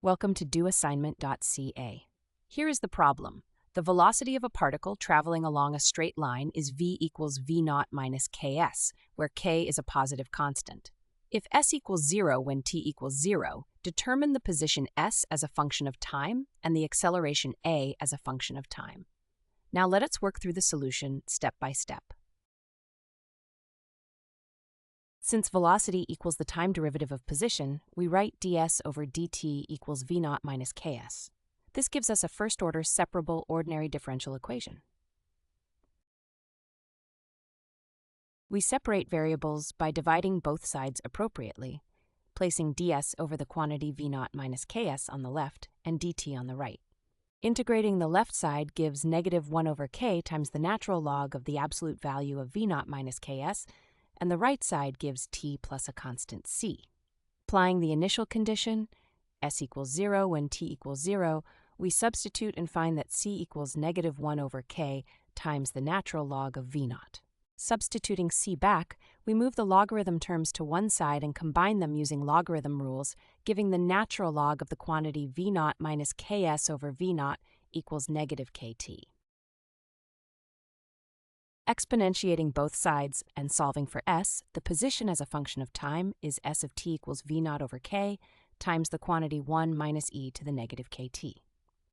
Welcome to doassignment-ca. Here is the problem. The velocity of a particle traveling along a straight line is v equals v0 minus ks, where k is a positive constant. If s equals 0 when t equals 0, determine the position s as a function of time and the acceleration a as a function of time. Now let us work through the solution step by step. Since velocity equals the time derivative of position, we write ds over dt equals v0 minus ks. This gives us a first-order separable ordinary differential equation. We separate variables by dividing both sides appropriately, placing ds over the quantity v0 minus ks on the left and dt on the right. Integrating the left side gives negative 1 over k times the natural log of the absolute value of v0 minus ks, and the right side gives t plus a constant c. Applying the initial condition, s equals 0 when t equals 0, we substitute and find that c equals negative 1 over k times the natural log of v0. Substituting c back, we move the logarithm terms to one side and combine them using logarithm rules, giving the natural log of the quantity v0 minus ks over v0 equals negative kt. Exponentiating both sides and solving for s, the position as a function of time is s of t equals v0 over k times the quantity 1 minus e to the negative kt.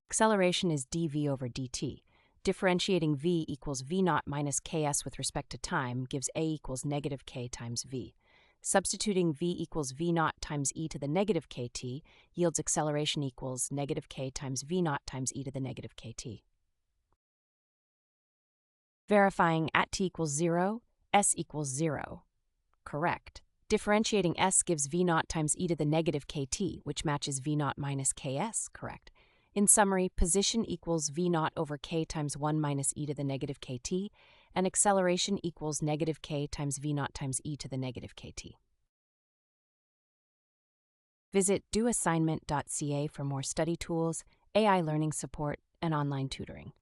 Acceleration is dv over dt. Differentiating v equals v0 minus ks with respect to time gives a equals negative k times v. Substituting v equals v0 times e to the negative kt yields acceleration equals negative k times v0 times e to the negative kt. Verifying at t equals 0, s equals 0. Correct. Differentiating s gives v0 times e to the negative kt, which matches v0 minus ks. Correct. In summary, position equals v0 over k times 1 minus e to the negative kt, and acceleration equals negative k times v0 times e to the negative kt. Visit doassignment.ca for more study tools, AI learning support, and online tutoring.